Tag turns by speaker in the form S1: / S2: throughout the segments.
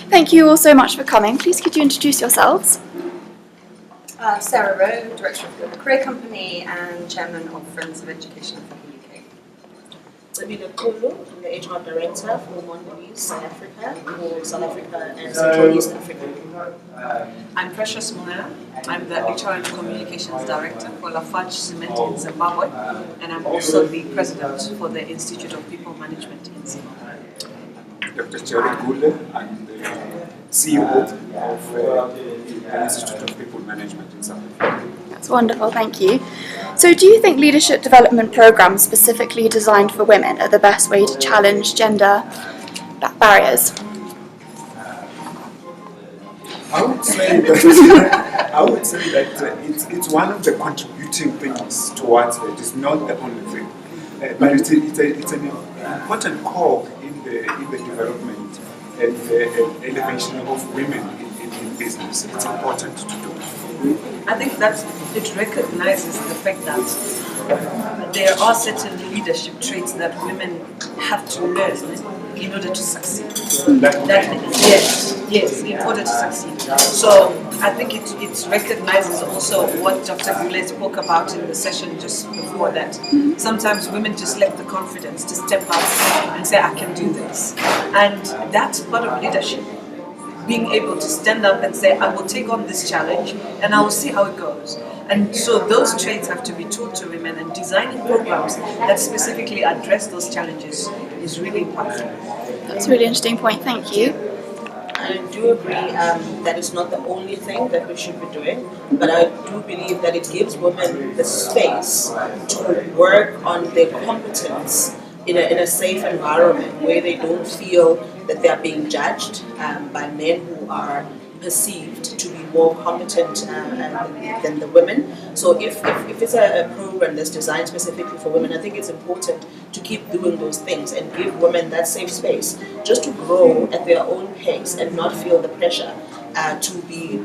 S1: Thank you all so much for coming. Please could you introduce yourselves?
S2: Sarah Rowe, Director of the Career Company and Chairman of Friends of Education of the UK.
S3: Cebile, I'm the HR Director for Mondelez South Africa, for South Africa and Central East Africa.
S4: I'm Precious Murena. I'm the HR and Communications Director for Lafarge Cement in Zimbabwe, and I'm also the President for the Institute of People Management in Zimbabwe.
S5: Dr Jerry Gule, I'm the CEO of the Institute of People Management in South Africa.
S1: That's wonderful, thank you. So do you think leadership development programs specifically designed for women are the best way to challenge gender barriers?
S5: I would say that it's one of the contributing things towards it. It's not the only thing, but it's an important cog in the development and the elevation of women in business. It's important to do.
S4: I think that it recognizes the fact that there are certain leadership traits that women have to learn in order to succeed. Yes, in order to succeed. So I think it recognizes also what Dr. Gule spoke about in the session just before, that sometimes women just lack the confidence to step out and say, I can do this. And that's part of leadership. Being able to stand up and say, I will take on this challenge and I will see how it goes. And so those traits have to be taught to women, and designing programs that specifically address those challenges is really important.
S1: That's a really interesting point, thank you.
S3: I do agree that it's not the only thing that we should be doing, but I do believe that it gives women the space to work on their competence in a safe environment where they don't feel that they are being judged by men who are perceived to be more competent than the women. So if it's a program that's designed specifically for women, I think it's important to keep doing those things and give women that safe space just to grow at their own pace and not feel the pressure to be,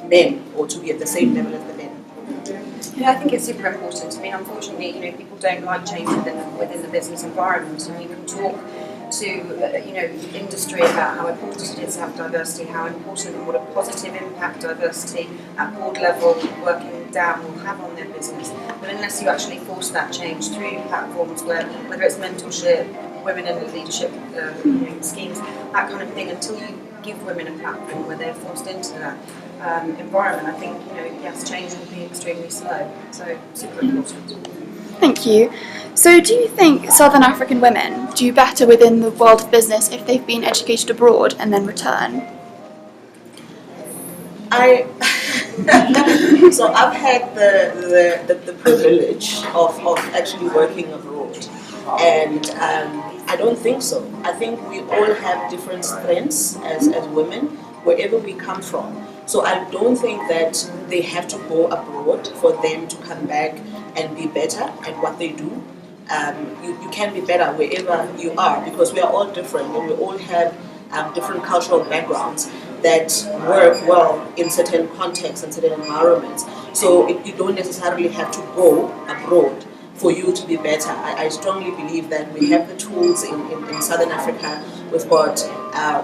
S3: men, or to be at the same level as the men.
S2: Yeah, I think it's super important. I mean, unfortunately, people don't like change within the business environment, and you can talk to industry about how important it is to have diversity, how important and what a positive impact diversity at board level working down will have on their business. But unless you actually force that change through platforms whether it's mentorship, women in leadership schemes, that kind of thing, until you give women a platform where they're forced into that environment, I think yes, change will be extremely slow. So super important.
S1: Thank you. So do you think Southern African women do better within the world of business if they've been educated abroad and then return?
S3: So I've had the privilege of actually working abroad, and I don't think so. I think we all have different strengths as women, wherever we come from. So I don't think that they have to go abroad for them to come back and be better at what they do. You can be better wherever you are, because we are all different and we all have different cultural backgrounds that work well in certain contexts and certain environments. So you don't necessarily have to go abroad for you to be better. I strongly believe that we have the tools in Southern Africa. We've got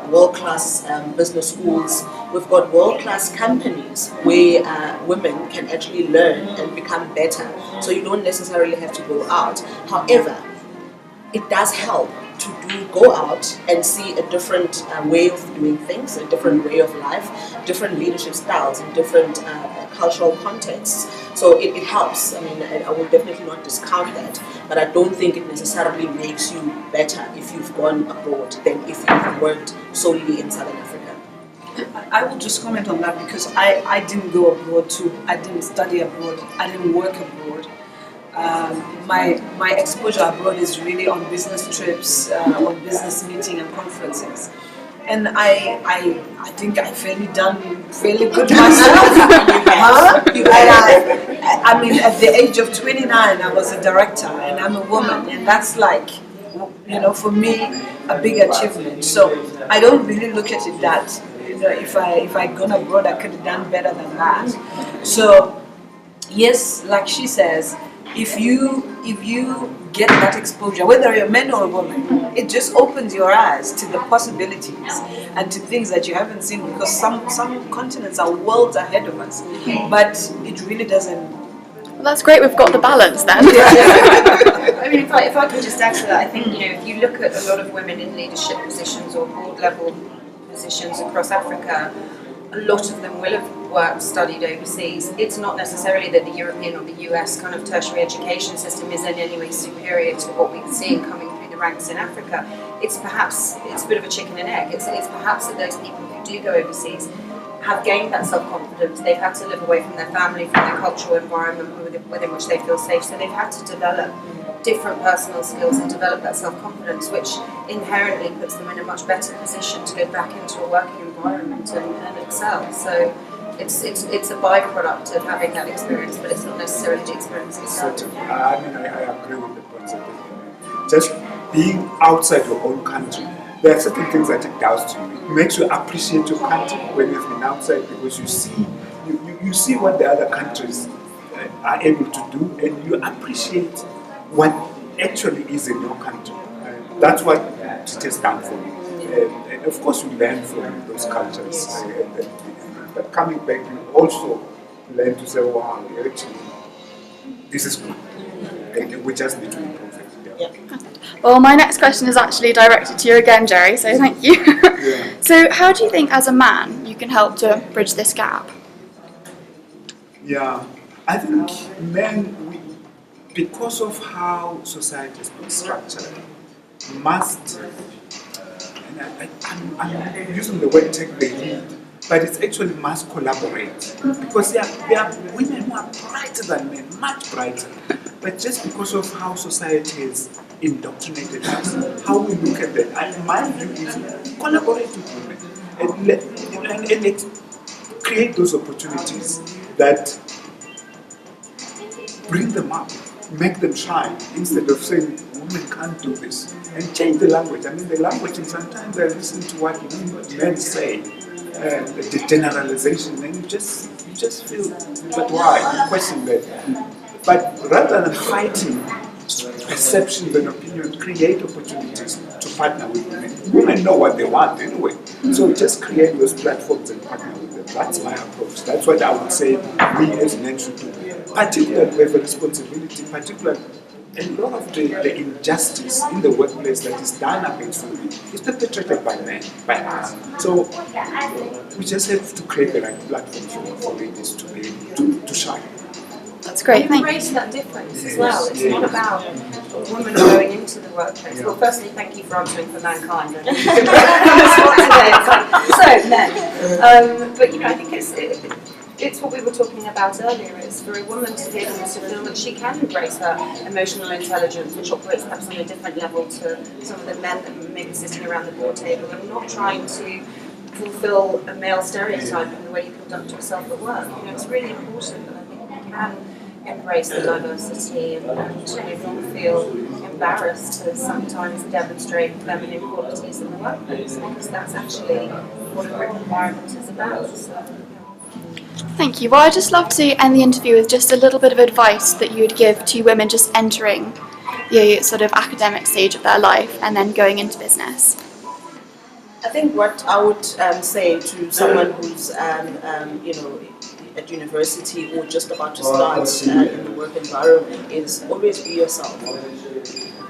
S3: world-class business schools. We've got world-class companies where women can actually learn and become better. So you don't necessarily have to go out. However, it does help to go out and see a different way of doing things, a different way of life, different leadership styles in different cultural contexts. So it helps. I mean, I will definitely not discount that, but I don't think it necessarily makes you better if you've gone abroad than if you've worked solely in Southern Africa.
S4: I will just comment on that, because I didn't go abroad too. I didn't study abroad. I didn't work abroad. My exposure abroad is really on business trips, on business meeting and conferences, and I think I done fairly good myself. I mean, at the age of 29, I was a director, and I'm a woman, and that's like, for me, a big achievement. So I don't really look at it that if I gone abroad, I could have done better than that. So yes, like she says, if you get that exposure, whether you're a man or a woman, it just opens your eyes to the possibilities and to things that you haven't seen, because some continents are worlds ahead of us, but it really doesn't.
S1: Well, that's great. We've got the balance then.
S2: I mean, if I could just add to that, I think, you know, if you look at a lot of women in leadership positions or board level positions across Africa, a lot of them will have worked, studied overseas. It's not necessarily that the European or the US kind of tertiary education system is in any way superior to what we're seeing coming through the ranks in Africa. It's a bit of a chicken and egg. It's perhaps that those people who do go overseas have gained that self-confidence. They've had to live away from their family, from their cultural environment within which they feel safe. So they've had to develop different personal skills and develop that self-confidence, which inherently puts them in a much better position to go back into a working environment and excel. So it's a byproduct of having that experience, but it's not necessarily the experience itself.
S5: I mean, I agree with the points that you made. Just being outside your own country, there are certain things that it does to you. It makes you appreciate your country when you've been outside, because you see what the other countries are able to do, and you appreciate what actually is in your country. That's what it has done for me. And of course, you learn from those cultures. But coming back, you also learn to say, wow, actually, this is good. And we just need to improve it. Yeah.
S1: Well, my next question is actually directed to you again, Jerry, so thank you.
S5: Yeah.
S1: So how do you think, as a man, you can help to bridge this gap?
S5: Yeah, I think men, because of how society has been structured, must, and I'm using the word take the lead, but it's actually must collaborate. Because there are women who are brighter than men, much brighter. But just because of how society has indoctrinated us, how we look at that, and my view is collaborate with women and let's create those opportunities that bring them up, make them shine, instead of saying women can't do this. And change the language. I mean, the language, and sometimes I listen to what men say, the generalization, and you just feel, but why? Question that. But rather than fighting perceptions and opinions, create opportunities to partner with women. Women know what they want anyway. So just create those platforms and partner with them. That's my approach. That's what I would say we as men should do. Particularly, we have a responsibility, particularly a lot of the injustice in the workplace that is done against women is perpetrated by men, by us. So we just have to create the right platform for ladies to be able to shine.
S1: That's great, thank you.
S2: Embrace that difference as well. It's not about a woman going into the workplace. Well, firstly, thank you for answering for mankind. So, men. But, you know, I think it's what we were talking about earlier. It's for a woman to be able to feel that she can embrace her emotional intelligence, which operates perhaps on a different level to some of the men that may be sitting around the board table, and not trying to fulfill a male stereotype in the way you conduct yourself at work. You know, it's really important that I think we can embrace the diversity and not feel embarrassed to sometimes demonstrate feminine qualities in the workplace, because that's actually what a group environment is about. So,
S1: Thank you. Well, I'd just love to end the interview with just a little bit of advice that you would give to women just entering the sort of academic stage of their life and then going into business.
S3: I think what I would say to someone who's at university or just about to start in the work environment is always be yourself.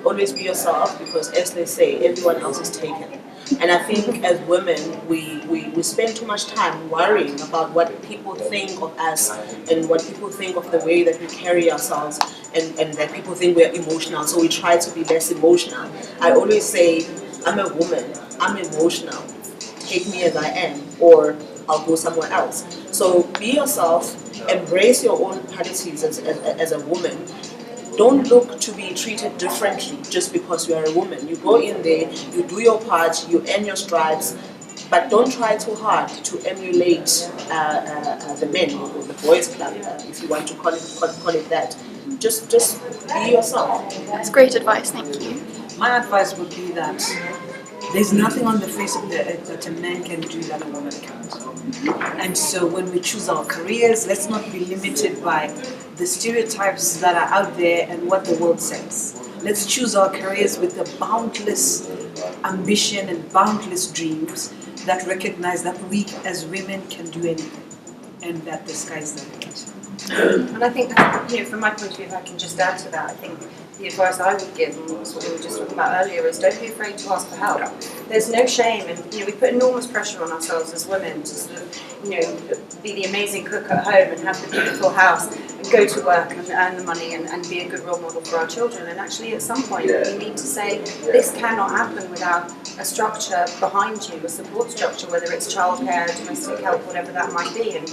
S3: Always be yourself, because as they say, everyone else is taken. And I think as women, we spend too much time worrying about what people think of us and what people think of the way that we carry ourselves, and that people think we're emotional, so we try to be less emotional. I always say, I'm a woman, I'm emotional. Take me as I am, or I'll go somewhere else. So be yourself, embrace your own qualities as a woman. Don't look to be treated differently just because you are a woman. You go in there, you do your part, you earn your stripes, but don't try too hard to emulate the men or the boys club, if you want to call it that. Just be yourself.
S1: That's great advice, thank you.
S4: My advice would be that There's nothing on the face of the earth that a man can do that a woman can't. And so when we choose our careers, let's not be limited by the stereotypes that are out there and what the world says. Let's choose our careers with the boundless ambition and boundless dreams that recognize that we as women can do anything and that the sky's the limit.
S2: And I think that, from my point of view, if I can just add to that, I think the advice I would give, and that's what we were just talking about earlier, is don't be afraid to ask for help. There's no shame, and we put enormous pressure on ourselves as women to sort of, be the amazing cook at home and have the beautiful house and go to work and earn the money and be a good role model for our children. And actually, at some point, we need to say this cannot happen without a structure behind you, a support structure, whether it's childcare, domestic help, whatever that might be. And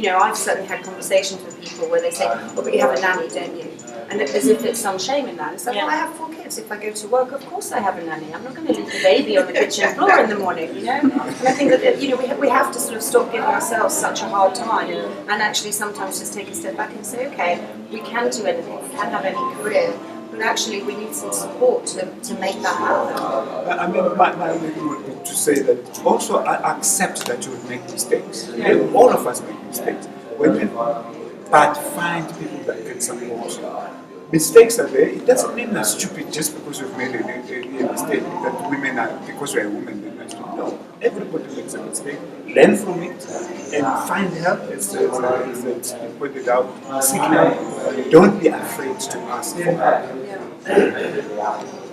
S2: I've certainly had conversations with people where they say, "Oh, but you have a nanny, don't you?" And as if it's some shame in that. It's like, well, I have 4 kids. If I go to work, of course I have a nanny. I'm not going to leave the baby on the kitchen floor in the morning, And I think that, we have to sort of stop giving ourselves such a hard time and actually sometimes just take a step back and say, okay, we can do anything, we can have any career, but actually we need some support to make that happen.
S5: I mean, my reading would be to say that also I accept that you will make mistakes. All of us make mistakes. But find people that can support you. Mistakes are there. It doesn't mean you're stupid just because you've made a mistake. That women are, because you're a woman, then you're stupid. No, everybody makes a mistake. Learn from it and find help. As it's pointed out, seek help. Don't be afraid to ask for help.
S2: Yeah.